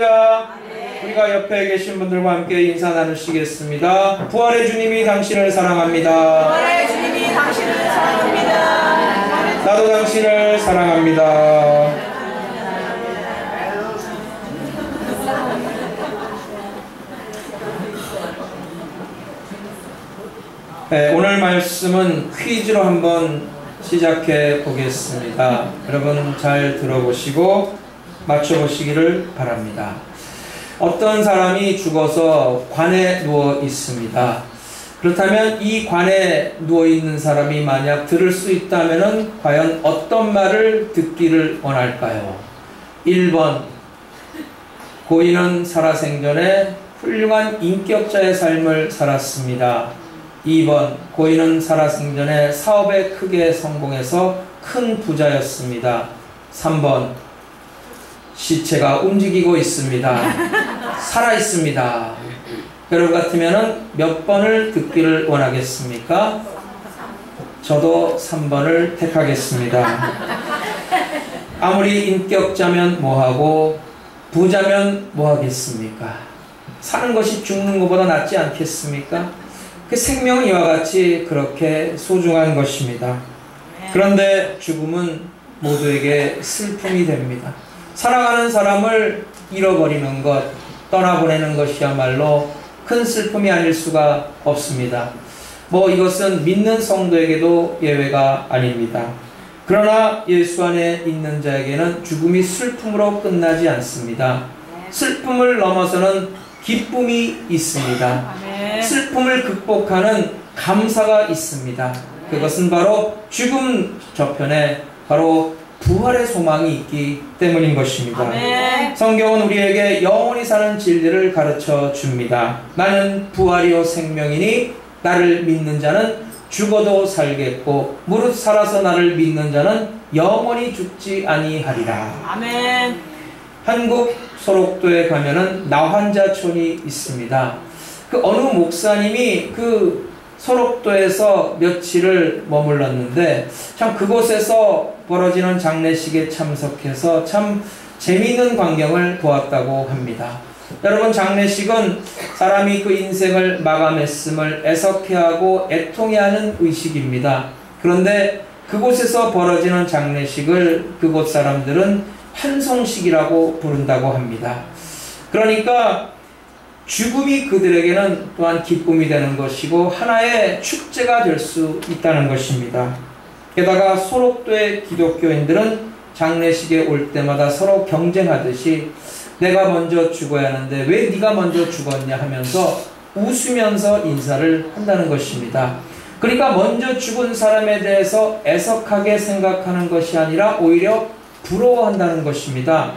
우리가 옆에 계신 분들과 함께 인사 나누시겠습니다. 부활의 주님이 당신을 사랑합니다. 부활의 주님이 당신을 사랑합니다. 나도 당신을 사랑합니다. 네, 오늘 말씀은 퀴즈로 한번 시작해 보겠습니다. 여러분 잘 들어보시고 맞춰보시기를 바랍니다. 어떤 사람이 죽어서 관에 누워 있습니다. 그렇다면 이 관에 누워 있는 사람이 만약 들을 수 있다면 과연 어떤 말을 듣기를 원할까요? 1번, 고인은 살아생전에 훌륭한 인격자의 삶을 살았습니다. 2번, 고인은 살아생전에 사업에 크게 성공해서 큰 부자였습니다. 3번, 시체가 움직이고 있습니다. 살아있습니다. 여러분 같으면 몇 번을 듣기를 원하겠습니까? 저도 3번을 택하겠습니다. 아무리 인격자면 뭐하고 부자면 뭐하겠습니까? 사는 것이 죽는 것보다 낫지 않겠습니까? 그 생명은 이와 같이 그렇게 소중한 것입니다. 그런데 죽음은 모두에게 슬픔이 됩니다. 사랑하는 사람을 잃어버리는 것, 떠나보내는 것이야말로 큰 슬픔이 아닐 수가 없습니다. 이것은 믿는 성도에게도 예외가 아닙니다. 그러나 예수 안에 있는 자에게는 죽음이 슬픔으로 끝나지 않습니다. 슬픔을 넘어서는 기쁨이 있습니다. 슬픔을 극복하는 감사가 있습니다. 그것은 바로 죽음 저편에 바로 부활의 소망이 있기 때문인 것입니다. 아멘. 성경은 우리에게 영원히 사는 진리를 가르쳐 줍니다. 나는 부활이요 생명이니 나를 믿는 자는 죽어도 살겠고 무릇 살아서 나를 믿는 자는 영원히 죽지 아니하리라. 아멘. 한국 소록도에 가면은 나환자촌이 있습니다. 그 어느 목사님이 그 소록도에서 며칠을 머물렀는데 참 그곳에서 벌어지는 장례식에 참석해서 참 재미있는 광경을 보았다고 합니다. 여러분, 장례식은 사람이 그 인생을 마감했음을 애석해하고 애통해하는 의식입니다. 그런데 그곳에서 벌어지는 장례식을 그곳 사람들은 환송식이라고 부른다고 합니다. 그러니까 죽음이 그들에게는 또한 기쁨이 되는 것이고 하나의 축제가 될 수 있다는 것입니다. 게다가 소록도의 기독교인들은 장례식에 올 때마다 서로 경쟁하듯이 내가 먼저 죽어야 하는데 왜 네가 먼저 죽었냐 하면서 웃으면서 인사를 한다는 것입니다. 그러니까 먼저 죽은 사람에 대해서 애석하게 생각하는 것이 아니라 오히려 부러워한다는 것입니다.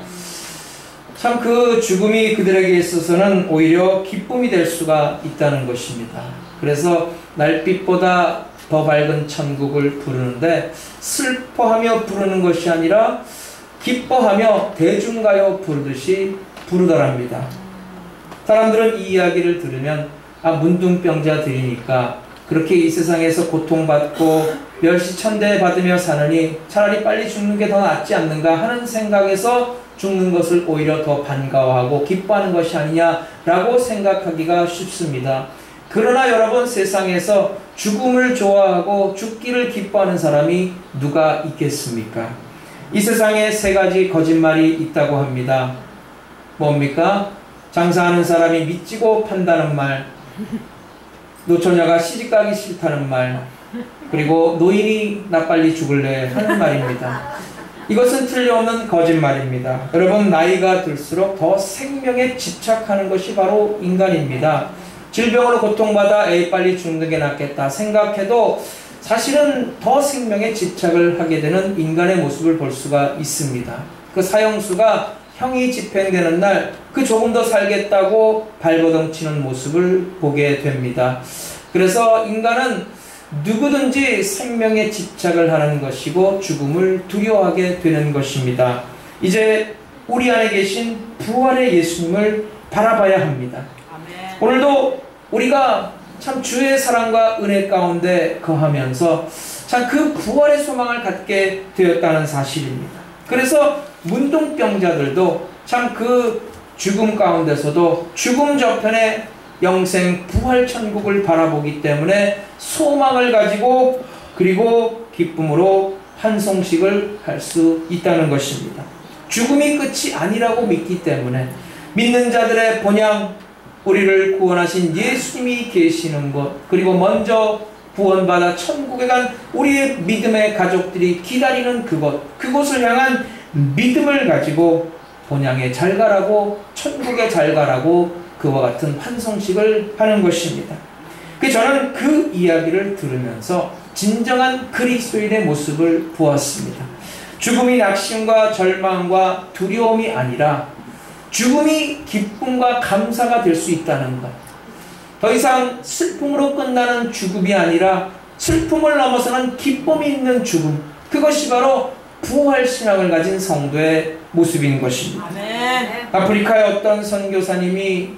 참 그 죽음이 그들에게 있어서는 오히려 기쁨이 될 수가 있다는 것입니다. 그래서 날빛보다 더 밝은 천국을 부르는데 슬퍼하며 부르는 것이 아니라 기뻐하며 대중가요 부르듯이 부르더랍니다. 사람들은 이 이야기를 들으면 문둥병자들이니까 그렇게 이 세상에서 고통받고 멸시천대 받으며 사느니 차라리 빨리 죽는 게 더 낫지 않는가 하는 생각에서 죽는 것을 오히려 더 반가워하고 기뻐하는 것이 아니냐라고 생각하기가 쉽습니다. 그러나 여러분, 세상에서 죽음을 좋아하고 죽기를 기뻐하는 사람이 누가 있겠습니까? 이 세상에 세 가지 거짓말이 있다고 합니다. 뭡니까? 장사하는 사람이 미치고 판다는 말, 노처녀가 시집가기 싫다는 말, 그리고 노인이 나 빨리 죽을래 하는 말입니다. 이것은 틀림없는 거짓말입니다. 여러분, 나이가 들수록 더 생명에 집착하는 것이 바로 인간입니다. 질병으로 고통받아 빨리 죽는 게 낫겠다 생각해도 사실은 더 생명에 집착을 하게 되는 인간의 모습을 볼 수가 있습니다. 그 사형수가 형이 집행되는 날 그 조금 더 살겠다고 발버둥치는 모습을 보게 됩니다. 그래서 인간은 누구든지 생명에 집착을 하는 것이고 죽음을 두려워하게 되는 것입니다. 이제 우리 안에 계신 부활의 예수님을 바라봐야 합니다. 아멘. 오늘도 우리가 참 주의 사랑과 은혜 가운데 거하면서 참 그 부활의 소망을 갖게 되었다는 사실입니다. 그래서 문둥병자들도 참 그 죽음 가운데서도 죽음 저편에 영생 부활 천국을 바라보기 때문에 소망을 가지고 그리고 기쁨으로 환송식을 할 수 있다는 것입니다. 죽음이 끝이 아니라고 믿기 때문에 믿는 자들의 본향, 우리를 구원하신 예수님이 계시는 것, 그리고 먼저 구원받아 천국에 간 우리의 믿음의 가족들이 기다리는 그곳을 향한 믿음을 가지고 본향에 잘 가라고, 천국에 잘 가라고 그와 같은 환송식을 하는 것입니다. 저는 그 이야기를 들으면서 진정한 그리스도인의 모습을 보았습니다. 죽음이 낙심과 절망과 두려움이 아니라 죽음이 기쁨과 감사가 될 수 있다는 것. 더 이상 슬픔으로 끝나는 죽음이 아니라 슬픔을 넘어서는 기쁨이 있는 죽음. 그것이 바로 부활신앙을 가진 성도의 모습인 것입니다. 아멘. 아프리카의 어떤 선교사님이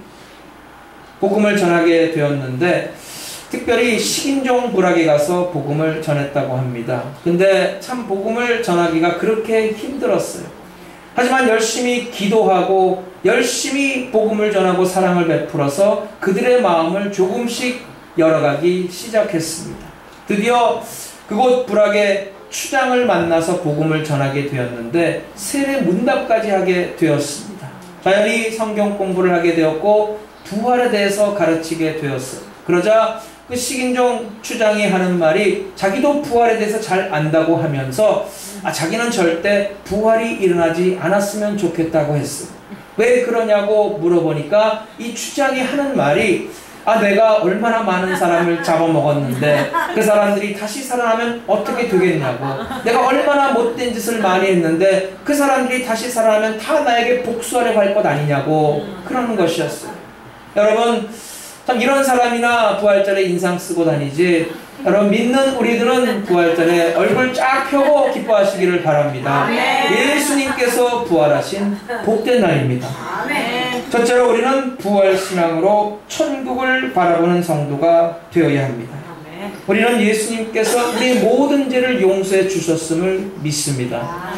복음을 전하게 되었는데 특별히 식인종 부락에 가서 복음을 전했다고 합니다. 근데 참 복음을 전하기가 그렇게 힘들었어요. 하지만 열심히 기도하고 열심히 복음을 전하고 사랑을 베풀어서 그들의 마음을 조금씩 열어가기 시작했습니다. 드디어 그곳 부락의 추장을 만나서 복음을 전하게 되었는데 세례 문답까지 하게 되었습니다. 자연히 성경 공부를 하게 되었고 부활에 대해서 가르치게 되었어요. 그러자 그 식인종 추장이 하는 말이 자기도 부활에 대해서 잘 안다고 하면서 자기는 절대 부활이 일어나지 않았으면 좋겠다고 했어요. 왜 그러냐고 물어보니까 이 추장이 하는 말이 내가 얼마나 많은 사람을 잡아먹었는데 그 사람들이 다시 살아나면 어떻게 되겠냐고, 내가 얼마나 못된 짓을 많이 했는데 그 사람들이 다시 살아나면 다 나에게 복수하려고 할 것 아니냐고 그러는 것이었어요. 여러분, 참 이런 사람이나 부활절에 인상 쓰고 다니지, 여러분 믿는 우리들은 부활절에 얼굴 쫙 펴고 기뻐하시기를 바랍니다. 예수님께서 부활하신 복된 날입니다. 첫째로 우리는 부활신앙으로 천국을 바라보는 성도가 되어야 합니다. 우리는 예수님께서 우리의 모든 죄를 용서해 주셨음을 믿습니다.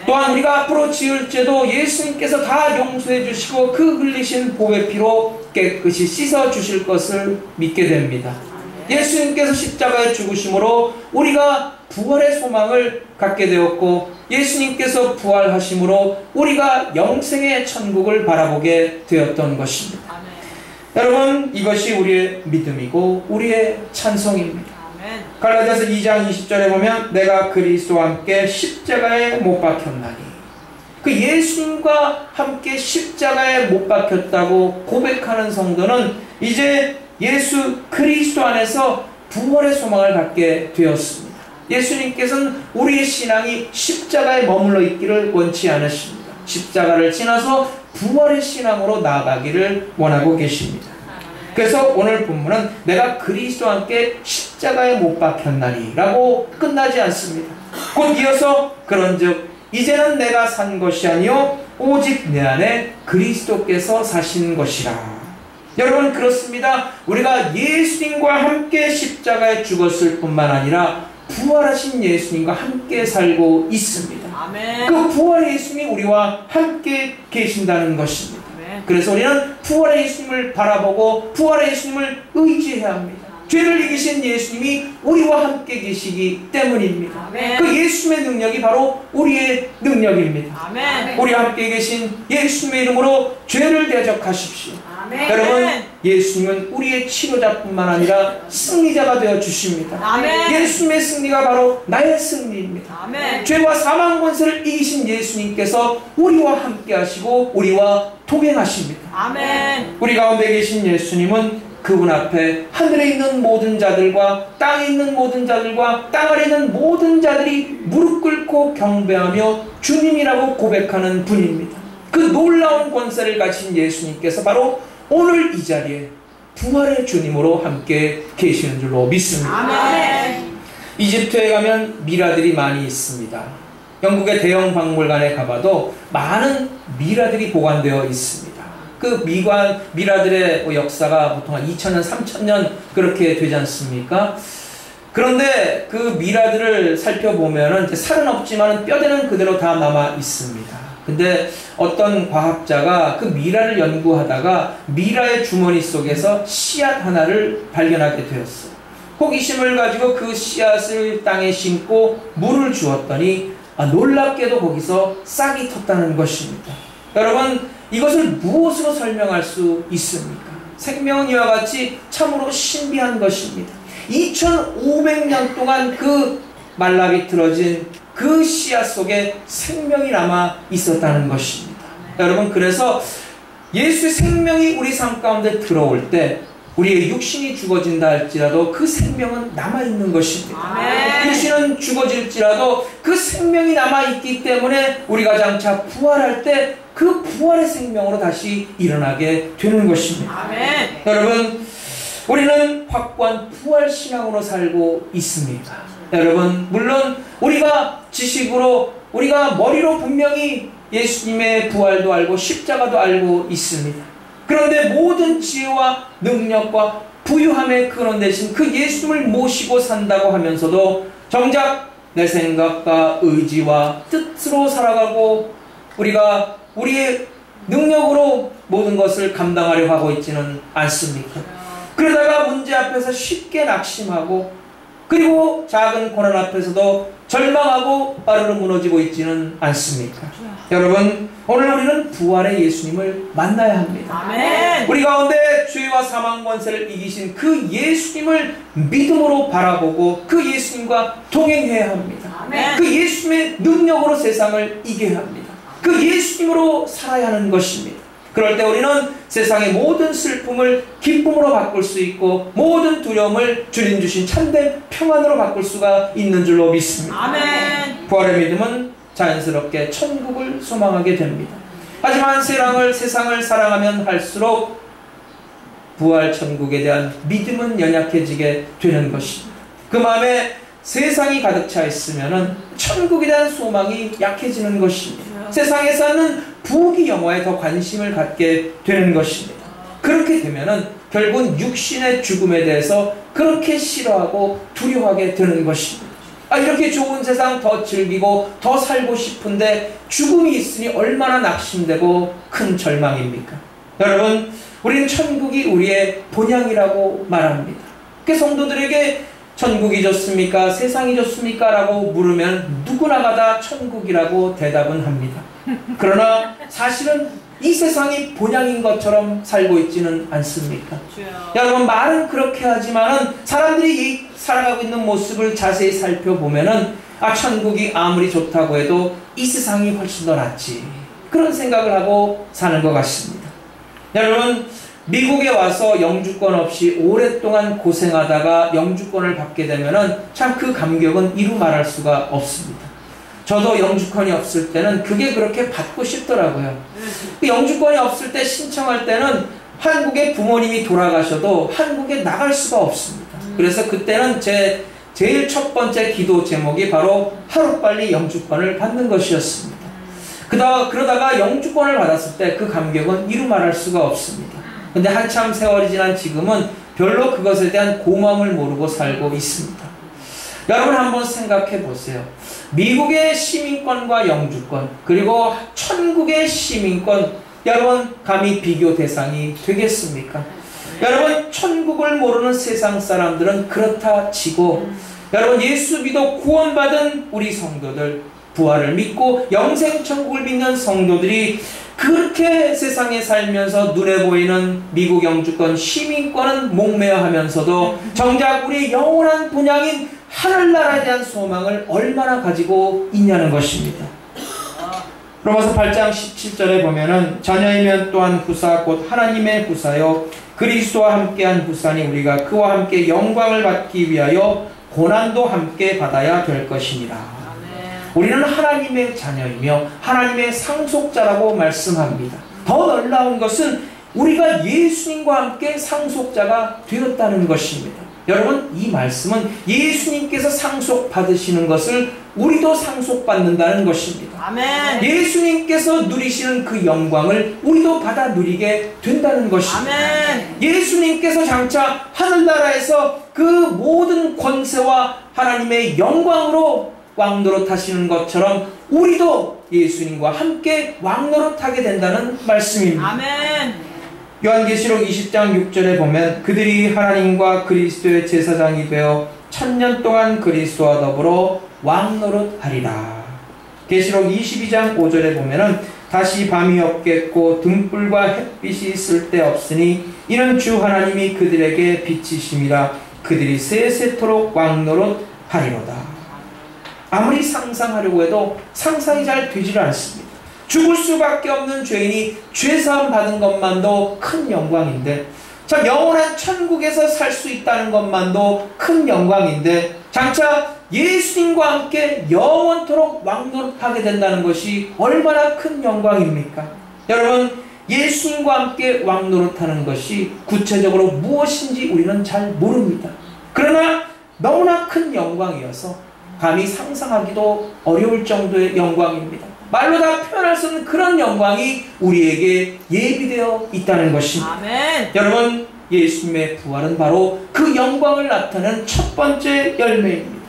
또한 우리가 앞으로 지을 죄도 예수님께서 다 용서해 주시고 그 흘리신 보배 피로 깨끗이 씻어 주실 것을 믿게 됩니다. 예수님께서 십자가에 죽으심으로 우리가 부활의 소망을 갖게 되었고 예수님께서 부활하심으로 우리가 영생의 천국을 바라보게 되었던 것입니다. 여러분, 이것이 우리의 믿음이고 우리의 찬송입니다. 갈라디아서 2장 20절에 보면 내가 그리스도와 함께 십자가에 못 박혔나니, 그 예수님과 함께 십자가에 못 박혔다고 고백하는 성도는 이제 예수 그리스도 안에서 부활의 소망을 갖게 되었습니다. 예수님께서는 우리의 신앙이 십자가에 머물러 있기를 원치 않으십니다. 십자가를 지나서 부활의 신앙으로 나아가기를 원하고 계십니다. 그래서 오늘 본문은 내가 그리스도와 함께 십자가에 못 박혔나니 라고 끝나지 않습니다. 곧 이어서 그런즉 이제는 내가 산 것이 아니요 오직 내 안에 그리스도께서 사신 것이라. 여러분, 그렇습니다. 우리가 예수님과 함께 십자가에 죽었을 뿐만 아니라 부활하신 예수님과 함께 살고 있습니다. 아멘. 그 부활의 예수님이 우리와 함께 계신다는 것입니다. 아멘. 그래서 우리는 부활의 예수님을 바라보고 부활의 예수님을 의지해야 합니다. 죄를 이기신 예수님이 우리와 함께 계시기 때문입니다. 아멘. 그 예수님의 능력이 바로 우리의 능력입니다. 아멘. 우리와 함께 계신 예수님의 이름으로 죄를 대적하십시오. 아멘. 여러분, 예수님은 우리의 치료자뿐만 아니라 승리자가 되어 주십니다. 아멘. 예수님의 승리가 바로 나의 승리입니다. 아멘. 죄와 사망 권세를 이기신 예수님께서 우리와 함께 하시고 우리와 동행하십니다. 아멘. 우리 가운데 계신 예수님은 그분 앞에 하늘에 있는 모든 자들과 땅에 있는 모든 자들과 땅 아래 있는 모든 자들이 무릎 꿇고 경배하며 주님이라고 고백하는 분입니다. 그 놀라운 권세를 가진 예수님께서 바로 오늘 이 자리에 부활의 주님으로 함께 계시는 줄로 믿습니다. 아멘. 이집트에 가면 미라들이 많이 있습니다. 영국의 대형 박물관에 가봐도 많은 미라들이 보관되어 있습니다. 그 미라들의 역사가 보통 한 2000년, 3000년 그렇게 되지 않습니까? 그런데 그 미라들을 살펴보면은 살은 없지만 뼈대는 그대로 다 남아 있습니다. 근데 어떤 과학자가 그 미라를 연구하다가 미라의 주머니 속에서 씨앗 하나를 발견하게 되었어요. 호기심을 가지고 그 씨앗을 땅에 심고 물을 주었더니 놀랍게도 거기서 싹이 텄다는 것입니다. 여러분, 이것을 무엇으로 설명할 수 있습니까? 생명은 이와 같이 참으로 신비한 것입니다. 2500년 동안 그 말라비틀어진 그 씨앗 속에 생명이 남아 있었다는 것입니다. 여러분, 그래서 예수의 생명이 우리 삶 가운데 들어올 때 우리의 육신이 죽어진다 할지라도 그 생명은 남아있는 것입니다. 아멘. 육신은 죽어질지라도 그 생명이 남아있기 때문에 우리가 장차 부활할 때 그 부활의 생명으로 다시 일어나게 되는 것입니다. 아멘. 여러분, 우리는 확고한 부활신앙으로 살고 있습니다. 여러분, 물론 우리가 지식으로, 우리가 머리로 분명히 예수님의 부활도 알고 십자가도 알고 있습니다. 그런데 모든 지혜와 능력과 부유함의 근원 되신 그 예수님을 모시고 산다고 하면서도 정작 내 생각과 의지와 뜻으로 살아가고 우리가 우리의 능력으로 모든 것을 감당하려 하고 있지는 않습니까? 그러다가 문제 앞에서 쉽게 낙심하고 그리고 작은 고난 앞에서도 절망하고 빠르르 무너지고 있지는 않습니까? 여러분, 오늘 우리는 부활의 예수님을 만나야 합니다. 아멘. 우리 가운데 죄와 사망 권세를 이기신 그 예수님을 믿음으로 바라보고 그 예수님과 동행해야 합니다. 아멘. 그 예수님의 능력으로 세상을 이겨야 합니다. 그 예수님으로 살아야 하는 것입니다. 그럴 때 우리는 세상의 모든 슬픔을 기쁨으로 바꿀 수 있고 모든 두려움을 주님 주신 참된 평안으로 바꿀 수가 있는 줄로 믿습니다. 아멘. 부활의 믿음은 자연스럽게 천국을 소망하게 됩니다. 하지만 세상을 사랑하면 할수록 부활 천국에 대한 믿음은 연약해지게 되는 것입니다. 그 마음에 세상이 가득 차 있으면 천국에 대한 소망이 약해지는 것입니다. 세상에서는 부귀 영화에 더 관심을 갖게 되는 것입니다. 그렇게 되면 결국은 육신의 죽음에 대해서 그렇게 싫어하고 두려워하게 되는 것입니다. 이렇게 좋은 세상 더 즐기고 더 살고 싶은데 죽음이 있으니 얼마나 낙심되고 큰 절망입니까? 여러분, 우리는 천국이 우리의 본향이라고 말합니다. 그 성도들에게 천국이 좋습니까? 세상이 좋습니까? 라고 물으면 누구나가 다 천국이라고 대답은 합니다. 그러나 사실은 이 세상이 본향인 것처럼 살고 있지는 않습니까? 여러분, 말은 그렇게 하지만은 사람들이 살아가고 있는 모습을 자세히 살펴보면은 천국이 아무리 좋다고 해도 이 세상이 훨씬 더 낫지, 그런 생각을 하고 사는 것 같습니다. 여러분, 미국에 와서 영주권 없이 오랫동안 고생하다가 영주권을 받게 되면은 참 그 감격은 이루 말할 수가 없습니다. 저도 영주권이 없을 때는 그게 그렇게 받고 싶더라고요. 그 영주권이 없을 때 신청할 때는 한국에 부모님이 돌아가셔도 한국에 나갈 수가 없습니다. 그래서 그때는 제 제일 첫 번째 기도 제목이 바로 하루빨리 영주권을 받는 것이었습니다. 그러다가 영주권을 받았을 때 그 감격은 이루 말할 수가 없습니다. 근데 한참 세월이 지난 지금은 별로 그것에 대한 고마움을 모르고 살고 있습니다. 여러분, 한번 생각해 보세요. 미국의 시민권과 영주권, 그리고 천국의 시민권, 여러분 감히 비교 대상이 되겠습니까? 여러분, 천국을 모르는 세상 사람들은 그렇다 치고 여러분, 예수 믿어 구원받은 우리 성도들, 부활을 믿고 영생 천국을 믿는 성도들이 그렇게 세상에 살면서 눈에 보이는 미국 영주권 시민권은 목매어 하면서도 정작 우리의 영원한 본향인 하늘나라에 대한 소망을 얼마나 가지고 있냐는 것입니다. 로마서 8장 17절에 보면은 자녀이면 또한 후사 곧 하나님의 후사요 그리스도와 함께한 후사니 우리가 그와 함께 영광을 받기 위하여 고난도 함께 받아야 될 것이니라. 우리는 하나님의 자녀이며 하나님의 상속자라고 말씀합니다. 더 놀라운 것은 우리가 예수님과 함께 상속자가 되었다는 것입니다. 여러분, 이 말씀은 예수님께서 상속받으시는 것을 우리도 상속받는다는 것입니다. 아멘. 예수님께서 누리시는 그 영광을 우리도 받아 누리게 된다는 것입니다. 아멘. 예수님께서 장차 하늘나라에서 그 모든 권세와 하나님의 영광으로 왕노릇 하시는 것처럼 우리도 예수님과 함께 왕노릇하게 된다는 말씀입니다. 아멘. 요한계시록 20장 6절에 보면 그들이 하나님과 그리스도의 제사장이 되어 1000년 동안 그리스도와 더불어 왕노릇하리라. 계시록 22장 5절에 보면은 다시 밤이 없겠고 등불과 햇빛이 쓸데없으니 이는 주 하나님이 그들에게 빛이심이라. 그들이 세세토록 왕노릇하리로다. 아무리 상상하려고 해도 상상이 잘 되지를 않습니다. 죽을 수밖에 없는 죄인이 죄사함 받은 것만도 큰 영광인데, 참 영원한 천국에서 살 수 있다는 것만도 큰 영광인데, 장차 예수님과 함께 영원토록 왕노릇하게 된다는 것이 얼마나 큰 영광입니까? 여러분, 예수님과 함께 왕노릇하는 것이 구체적으로 무엇인지 우리는 잘 모릅니다. 그러나 너무나 큰 영광이어서 감히 상상하기도 어려울 정도의 영광입니다. 말로 다 표현할 수 없는 그런 영광이 우리에게 예비되어 있다는 것입니다. 아멘. 여러분, 예수님의 부활은 바로 그 영광을 나타내는 첫 번째 열매입니다.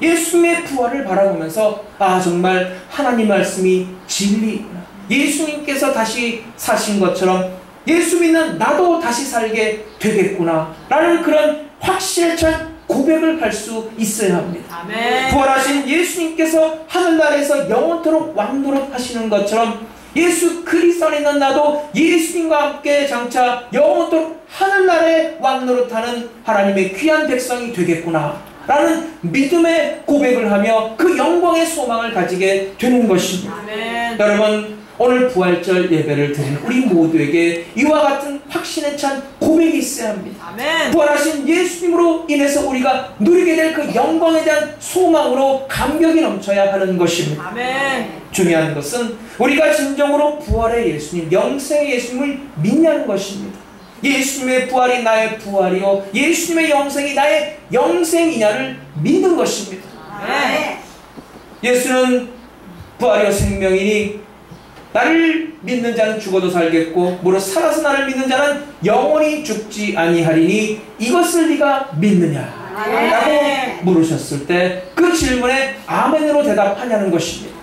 예수님의 부활을 바라보면서 정말 하나님 말씀이 진리구나. 예수님께서 다시 사신 것처럼 예수 믿는 나도 다시 살게 되겠구나 라는 그런 확신에 찬 고백을 할 수 있어야 합니다. 아멘. 부활하신 예수님께서 하늘나라에서 영원토록 왕노릇 하시는 것처럼 예수 그리스도 안에 있는 나도 예수님과 함께 장차 영원토록 하늘나라에 왕노릇하는 하나님의 귀한 백성이 되겠구나 라는 믿음의 고백을 하며 그 영광의 소망을 가지게 되는 것입니다. 아멘. 여러분, 오늘 부활절 예배를 드리는 우리 모두에게 이와 같은 확신에 찬 고백이 있어야 합니다. 아멘. 부활하신 예수님으로 인해서 우리가 누리게 될 그 영광에 대한 소망으로 감격이 넘쳐야 하는 것입니다. 아멘. 중요한 것은 우리가 진정으로 부활의 예수님, 영생의 예수님을 믿냐는 것입니다. 예수님의 부활이 나의 부활이요 예수님의 영생이 나의 영생이냐를 믿는 것입니다. 아멘. 예수는 부활이요 생명이니 나를 믿는 자는 죽어도 살겠고 무릇 살아서 나를 믿는 자는 영원히 죽지 아니하리니 이것을 네가 믿느냐? 라고 물으셨을 때 그 질문에 아멘으로 대답하냐는 것입니다.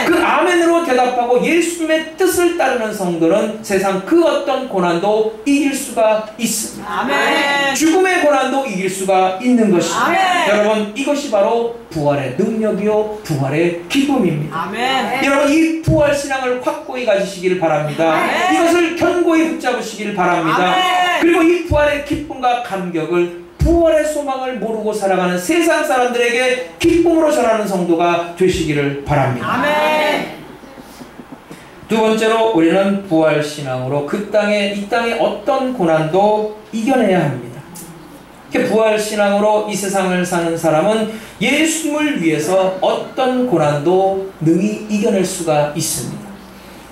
그 아멘으로 대답하고 예수님의 뜻을 따르는 성도는 세상 그 어떤 고난도 이길 수가 있습니다. 아멘. 죽음의 고난도 이길 수가 있는 것입니다. 아멘. 여러분, 이것이 바로 부활의 능력이요 부활의 기쁨입니다. 아멘. 여러분, 이 부활 신앙을 확고히 가지시기를 바랍니다. 아멘. 이것을 견고히 붙잡으시기를 바랍니다. 아멘. 그리고 이 부활의 기쁨과 감격을 부활의 소망을 모르고 살아가는 세상 사람들에게 기쁨으로 전하는 성도가 되시기를 바랍니다. 아멘. 두 번째로 우리는 부활 신앙으로 이 땅의 어떤 고난도 이겨내야 합니다. 부활 신앙으로 이 세상을 사는 사람은 예수님을 위해서 어떤 고난도 능히 이겨낼 수가 있습니다.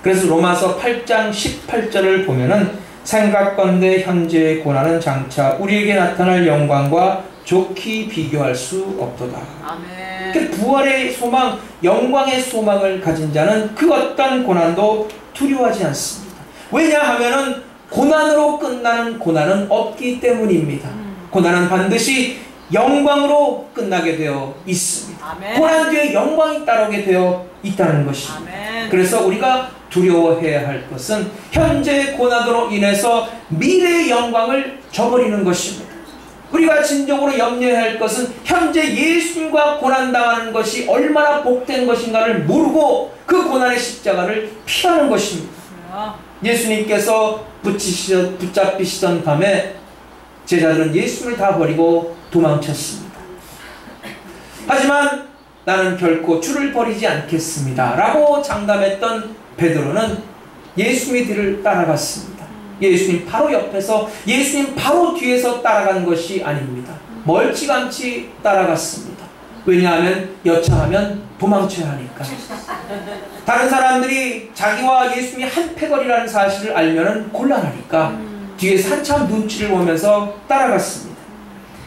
그래서 로마서 8장 18절을 보면은 생각건대 현재의 고난은 장차 우리에게 나타날 영광과 좋게 비교할 수 없도다. 아멘. 부활의 소망, 영광의 소망을 가진 자는 그 어떤 고난도 두려워하지 않습니다. 왜냐하면은 고난으로 끝나는 고난은 없기 때문입니다. 고난은 반드시 영광으로 끝나게 되어 있습니다. 아멘. 고난 뒤에 영광이 따르게 되어 있다는 것입니다. 아멘. 그래서 우리가 두려워해야 할 것은 현재의 고난으로 인해서 미래의 영광을 저버리는 것입니다. 우리가 진정으로 염려해야 할 것은 현재 예수님과 고난당하는 것이 얼마나 복된 것인가를 모르고 그 고난의 십자가를 피하는 것입니다. 예수님께서 붙잡히시던 밤에 제자들은 예수님을 다 버리고 도망쳤습니다. 하지만 나는 결코 주를 버리지 않겠습니다 라고 장담했던 베드로는 예수님의 뒤를 따라갔습니다. 예수님 바로 옆에서, 예수님 바로 뒤에서 따라간 것이 아닙니다. 멀찌감치 따라갔습니다. 왜냐하면 여차하면 도망쳐야 하니까. 다른 사람들이 자기와 예수님이 한 패거리라는 사실을 알면 곤란하니까 뒤에서 한참 눈치를 보면서 따라갔습니다.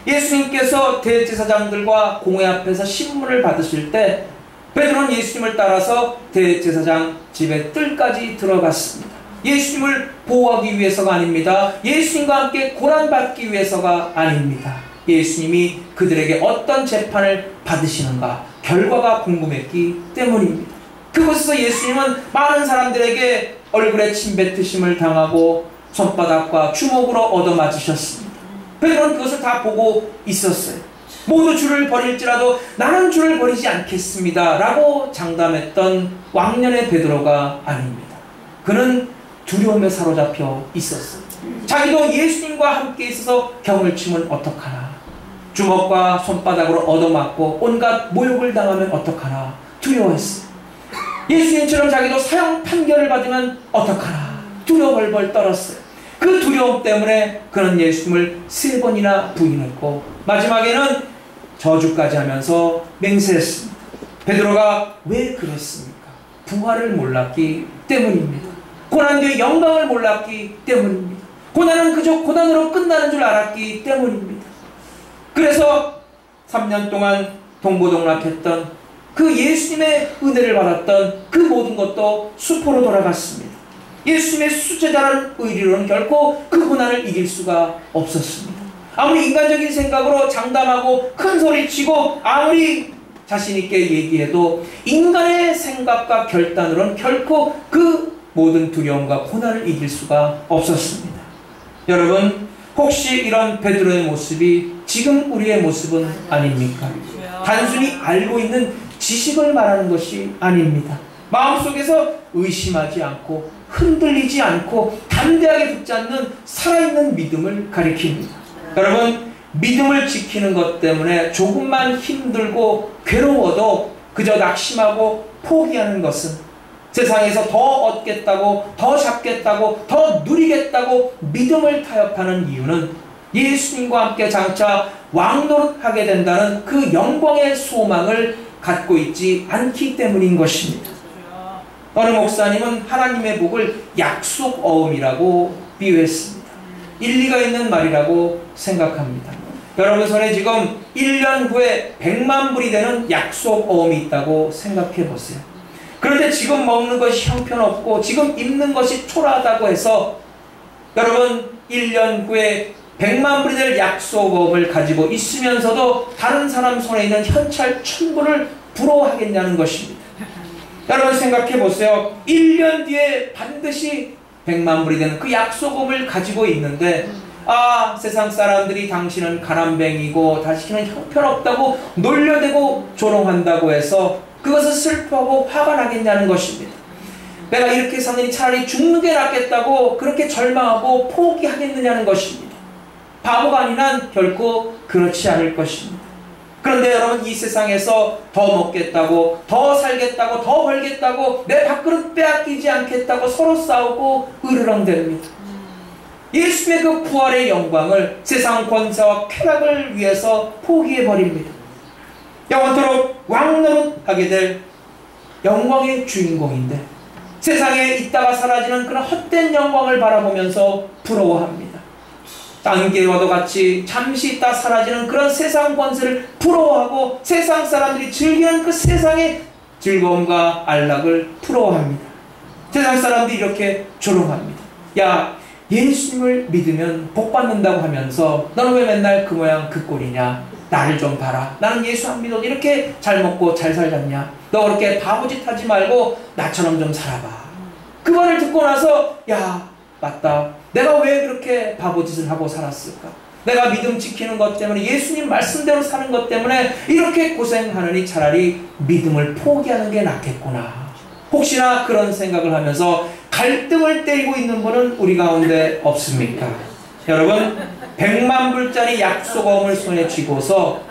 예수님께서 대제사장들과 공회 앞에서 신문을 받으실 때 베드로는 예수님을 따라서 대제사장 집의 뜰까지 들어갔습니다. 예수님을 보호하기 위해서가 아닙니다. 예수님과 함께 고난받기 위해서가 아닙니다. 예수님이 그들에게 어떤 재판을 받으시는가 결과가 궁금했기 때문입니다. 그곳에서 예수님은 많은 사람들에게 얼굴에 침뱉으심을 당하고 손바닥과 주먹으로 얻어맞으셨습니다. 베드로는 그것을 다 보고 있었어요. 모두 주를 버릴지라도 나는 주를 버리지 않겠습니다 라고 장담했던 왕년의 베드로가 아닙니다. 그는 두려움에 사로잡혀 있었어요. 자기도 예수님과 함께 있어서 경을 치면 어떡하나, 주먹과 손바닥으로 얻어맞고 온갖 모욕을 당하면 어떡하나 두려워했어요. 예수님처럼 자기도 사형 판결을 받으면 어떡하나 두려워 벌벌 떨었어요. 그 두려움 때문에 그는 예수님을 3번이나 부인했고 마지막에는 저주까지 하면서 맹세했습니다. 베드로가 왜 그랬습니까? 부활을 몰랐기 때문입니다. 고난 뒤의 영광을 몰랐기 때문입니다. 고난은 그저 고난으로 끝나는 줄 알았기 때문입니다. 그래서 3년 동안 동고동락했던 그 예수님의 은혜를 받았던 그 모든 것도 수포로 돌아갔습니다. 예수님의 수제자라는 의리로는 결코 그 고난을 이길 수가 없었습니다. 아무리 인간적인 생각으로 장담하고 큰 소리치고 아무리 자신있게 얘기해도 인간의 생각과 결단으로는 결코 그 모든 두려움과 고난을 이길 수가 없었습니다. 여러분, 혹시 이런 베드로의 모습이 지금 우리의 모습은 아닙니까? 단순히 알고 있는 지식을 말하는 것이 아닙니다. 마음속에서 의심하지 않고 흔들리지 않고 담대하게 붙잡는 살아있는 믿음을 가리킵니다. 여러분, 믿음을 지키는 것 때문에 조금만 힘들고 괴로워도 그저 낙심하고 포기하는 것은 세상에서 더 얻겠다고, 더 잡겠다고, 더 누리겠다고 믿음을 타협하는 이유는 예수님과 함께 장차 왕노릇하게 된다는 그 영광의 소망을 갖고 있지 않기 때문인 것입니다. 어느 목사님은 하나님의 복을 약속 어음이라고 비유했습니다. 일리가 있는 말이라고 생각합니다. 여러분 손에 지금 1년 후에 100만 불이 되는 약속 어음이 있다고 생각해 보세요. 그런데 지금 먹는 것이 형편없고 지금 입는 것이 초라하다고 해서 여러분 1년 후에 100만 불이 될 약속어음을 가지고 있으면서도 다른 사람 손에 있는 현찰 1000불을 부러워하겠냐는 것입니다. 여러분 생각해 보세요. 1년 뒤에 반드시 100만 불이 되는 그 약속음을 가지고 있는데 세상 사람들이 당신은 가난뱅이고 당신은 형편없다고 놀려대고 조롱한다고 해서 그것을 슬퍼하고 화가 나겠냐는 것입니다. 내가 이렇게 사느니 차라리 죽는 게 낫겠다고 그렇게 절망하고 포기하겠느냐는 것입니다. 바보가 아닌 한 결코 그렇지 않을 것입니다. 그런데 여러분 이 세상에서 더 먹겠다고 더 살겠다고 더 벌겠다고 내 밥그릇 빼앗기지 않겠다고 서로 싸우고 으르렁댑니다. 예수님의 그 부활의 영광을 세상 권세와 쾌락을 위해서 포기해버립니다. 영원토록 왕노릇하게 될 영광의 주인공인데 세상에 있다가 사라지는 그런 헛된 영광을 바라보면서 부러워합니다. 안개와도 같이 잠시 있다 사라지는 그런 세상 권세를 부러워하고 세상 사람들이 즐기는 그 세상의 즐거움과 안락을 부러워합니다. 세상 사람들이 이렇게 조롱합니다. 야, 예수님을 믿으면 복 받는다고 하면서 너는 왜 맨날 그 모양 그 꼴이냐? 나를 좀 봐라. 나는 예수 안 믿어도 이렇게 잘 먹고 잘 살잖냐? 너 그렇게 바보짓 하지 말고 나처럼 좀 살아봐. 그 말을 듣고 나서 야, 맞다. 내가 왜 그렇게 바보짓을 하고 살았을까? 내가 믿음 지키는 것 때문에 예수님 말씀대로 사는 것 때문에 이렇게 고생하느니 차라리 믿음을 포기하는 게 낫겠구나. 혹시나 그런 생각을 하면서 갈등을 때리고 있는 분은 우리 가운데 없습니까? 여러분 100만 불짜리 약속어음을 손에 쥐고서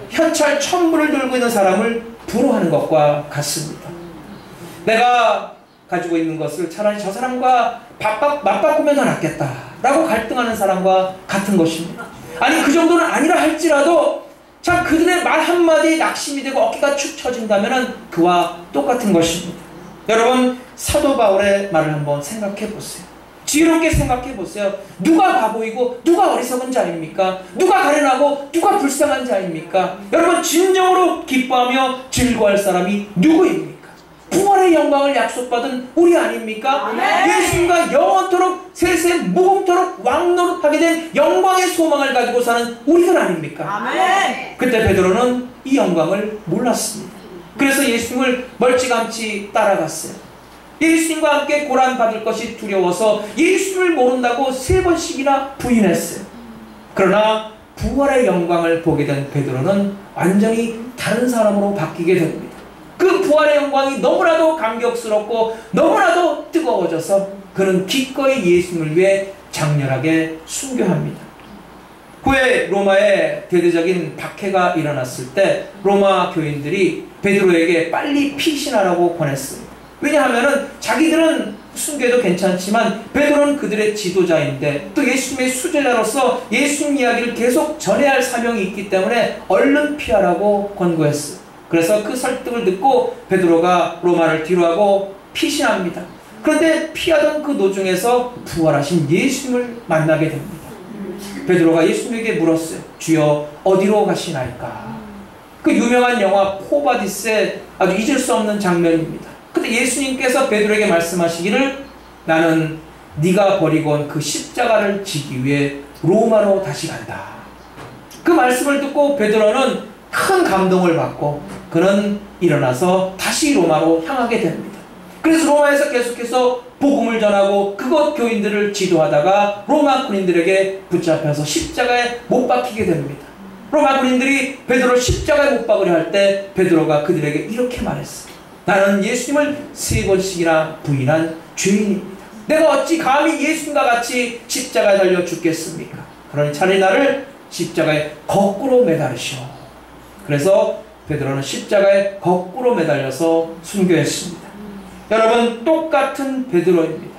현찰 1000불을 들고 있는 사람을 부러워하는 것과 같습니다. 내가 가지고 있는 것을 차라리 저 사람과 맞바꾸면 더 낫겠다 라고 갈등하는 사람과 같은 것입니다. 아니 그 정도는 아니라 할지라도 참 그들의 말 한마디에 낙심이 되고 어깨가 축 처진다면 그와 똑같은 것입니다. 여러분 사도 바울의 말을 한번 생각해 보세요. 지혜롭게 생각해 보세요. 누가 바보이고 누가 어리석은 자입니까? 누가 가련하고 누가 불쌍한 자입니까? 여러분 진정으로 기뻐하며 즐거워할 사람이 누구입니까? 부활의 영광을 약속받은 우리 아닙니까? 아멘. 예수님과 영원토록 세세 무궁토록 왕노릇하게 된 영광의 소망을 가지고 사는 우리들 아닙니까? 아멘. 그때 베드로는 이 영광을 몰랐습니다. 그래서 예수님을 멀찌감치 따라갔어요. 예수님과 함께 고난받을 것이 두려워서 예수님을 모른다고 3번씩이나 부인했어요. 그러나 부활의 영광을 보게 된 베드로는 완전히 다른 사람으로 바뀌게 됩니다. 그 부활의 영광이 너무나도 감격스럽고 너무나도 뜨거워져서 그는 기꺼이 예수님을 위해 장렬하게 순교합니다. 후에 로마에 대대적인 박해가 일어났을 때 로마 교인들이 베드로에게 빨리 피신하라고 권했어요. 왜냐하면 자기들은 순교해도 괜찮지만 베드로는 그들의 지도자인데 또 예수님의 수제자로서 예수님 이야기를 계속 전해야 할 사명이 있기 때문에 얼른 피하라고 권고했어요. 그래서 그 설득을 듣고 베드로가 로마를 뒤로하고 피신합니다. 그런데 피하던 그 도중에서 부활하신 예수님을 만나게 됩니다. 베드로가 예수님에게 물었어요. 주여 어디로 가시나이까? 그 유명한 영화 포바디스의 아주 잊을 수 없는 장면입니다. 근데 예수님께서 베드로에게 말씀하시기를 나는 네가 버리고 온 그 십자가를 지기 위해 로마로 다시 간다. 그 말씀을 듣고 베드로는 큰 감동을 받고 그는 일어나서 다시 로마로 향하게 됩니다. 그래서 로마에서 계속해서 복음을 전하고 그곳 교인들을 지도하다가 로마 군인들에게 붙잡혀서 십자가에 못 박히게 됩니다. 로마 군인들이 베드로를 십자가에 못 박으려 할 때 베드로가 그들에게 이렇게 말했어요. 나는 예수님을 3번씩이나 부인한 죄인입니다. 내가 어찌 감히 예수님과 같이 십자가에 달려 죽겠습니까? 그러니 차라리 나를 십자가에 거꾸로 매달으시오. 그래서 베드로는 십자가에 거꾸로 매달려서 순교했습니다. 여러분, 똑같은 베드로입니다.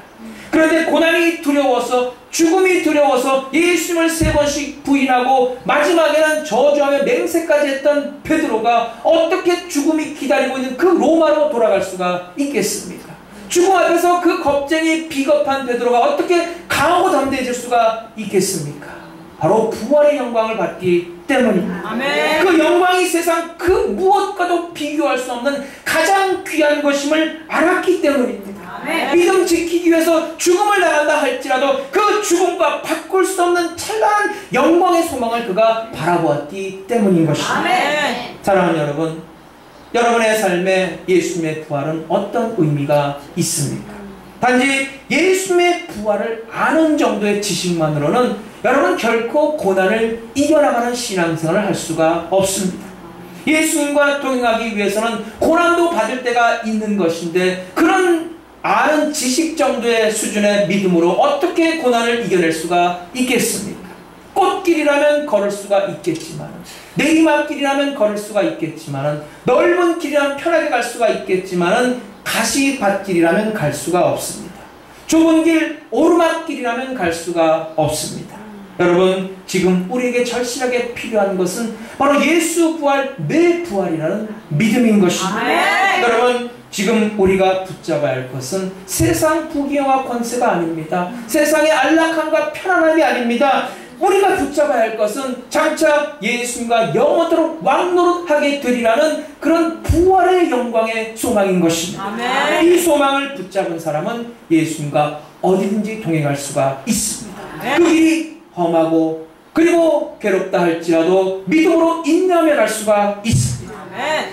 그런데 고난이 두려워서, 죽음이 두려워서 예수님을 3번씩 부인하고 마지막에는 저주하며 맹세까지 했던 베드로가 어떻게 죽음이 기다리고 있는 그 로마로 돌아갈 수가 있겠습니까? 죽음 앞에서 그 겁쟁이 비겁한 베드로가 어떻게 강하고 담대해질 수가 있겠습니까? 바로 부활의 영광을 받기 때문입니다. 아멘. 그 영광이 세상 그 무엇과도 비교할 수 없는 가장 귀한 것임을 알았기 때문입니다. 아멘. 믿음 지키기 위해서 죽음을 당한다 할지라도 그 죽음과 바꿀 수 없는 찬란한 영광의 소망을 그가 바라보았기 때문인 것입니다. 아멘. 사랑하는 여러분, 여러분의 삶에 예수님의 부활은 어떤 의미가 있습니까? 단지 예수님의 부활을 아는 정도의 지식만으로는 여러분 결코 고난을 이겨나가는 신앙생활을 할 수가 없습니다. 예수님과 동행하기 위해서는 고난도 받을 때가 있는 것인데 그런 아는 지식 정도의 수준의 믿음으로 어떻게 고난을 이겨낼 수가 있겠습니까? 꽃길이라면 걸을 수가 있겠지만, 내리막길이라면 걸을 수가 있겠지만, 넓은 길이라면 편하게 갈 수가 있겠지만 가시밭길이라면 갈 수가 없습니다. 좁은 길, 오르막길이라면 갈 수가 없습니다. 여러분, 지금 우리에게 절실하게 필요한 것은 바로 예수 부활, 내 부활이라는 믿음인 것입니다. 아멘. 여러분, 지금 우리가 붙잡아야 할 것은 세상 부귀영화 권세가 아닙니다. 세상의 안락함과 편안함이 아닙니다. 우리가 붙잡아야 할 것은 장차 예수님과 영원토록 왕노릇하게 되리라는 그런 부활의 영광의 소망인 것입니다. 아멘. 이 소망을 붙잡은 사람은 예수님과 어디든지 동행할 수가 있습니다. 아멘. 그 길이 험하고 그리고 괴롭다 할지라도 믿음으로 인내하며 갈 수가 있습니다. 아멘.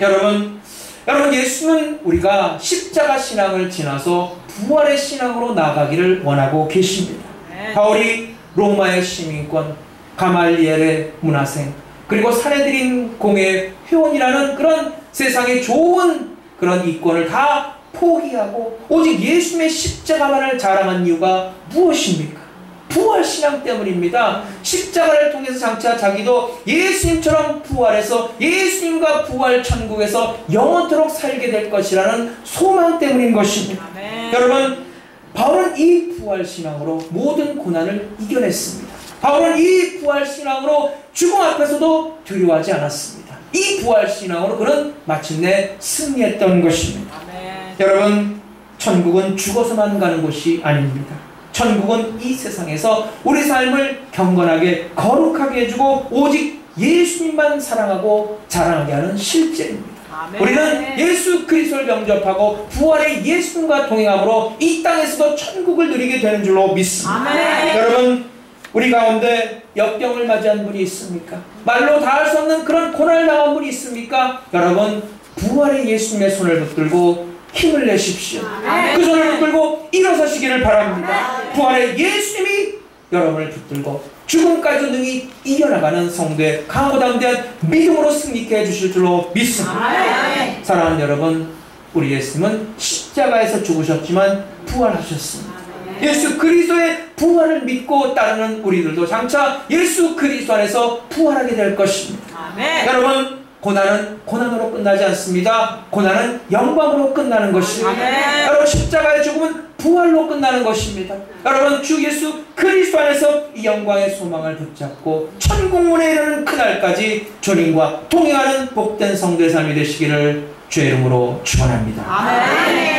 여러분, 예수는 우리가 십자가 신앙을 지나서 부활의 신앙으로 나아가기를 원하고 계십니다. 아멘. 바울이 로마의 시민권, 가말리엘의 문화생, 그리고 사내들인 공의 회원이라는 그런 세상의 좋은 그런 이권을 다 포기하고 오직 예수님의 십자가만을 자랑한 이유가 무엇입니까? 부활신앙 때문입니다. 십자가를 통해서 장차 자기도 예수님처럼 부활해서 예수님과 부활 천국에서 영원토록 살게 될 것이라는 소망 때문인 것입니다. 아멘. 여러분, 바울은 이 부활신앙으로 모든 고난을 이겨냈습니다. 바울은 이 부활신앙으로 죽음 앞에서도 두려워하지 않았습니다. 이 부활신앙으로 그는 마침내 승리했던 것입니다. 아멘. 여러분, 천국은 죽어서만 가는 곳이 아닙니다. 천국은 이 세상에서 우리 삶을 경건하게 거룩하게 해주고 오직 예수님만 사랑하고 자랑하게 하는 실제입니다. 아멘. 우리는 예수 그리스도를 영접하고 부활의 예수님과 동행함으로 이 땅에서도 천국을 누리게 되는 줄로 믿습니다. 아멘. 여러분, 우리 가운데 역경을 맞이한 분이 있습니까? 말로 다 할 수 없는 그런 고난을 당한 분이 있습니까? 여러분, 부활의 예수님의 손을 붙들고 힘을 내십시오. 아멘. 그 손을 붙들고 일어서시기를 바랍니다. 부활의 예수님이 여러분을 붙들고 죽음까지도 능히 이겨나가는 성도의 강하고 담대한 믿음으로 승리케 해주실 줄로 믿습니다. 아멘. 사랑하는 여러분, 우리 예수님은 십자가에서 죽으셨지만 부활하셨습니다. 예수 그리스도의 부활을 믿고 따르는 우리들도 장차 예수 그리스도 안에서 부활하게 될 것입니다. 아멘. 여러분, 고난은 고난으로 끝나지 않습니다. 고난은 영광으로 끝나는 것입니다. 아멘. 여러분, 십자가의 죽음은 부활로 끝나는 것입니다. 여러분, 주 예수 그리스도 안에서 이 영광의 소망을 붙잡고 천국문에 이르는 그날까지 주님과 동행하는 복된 성도의 삶이 되시기를 주의 이름으로 축원합니다. 아멘.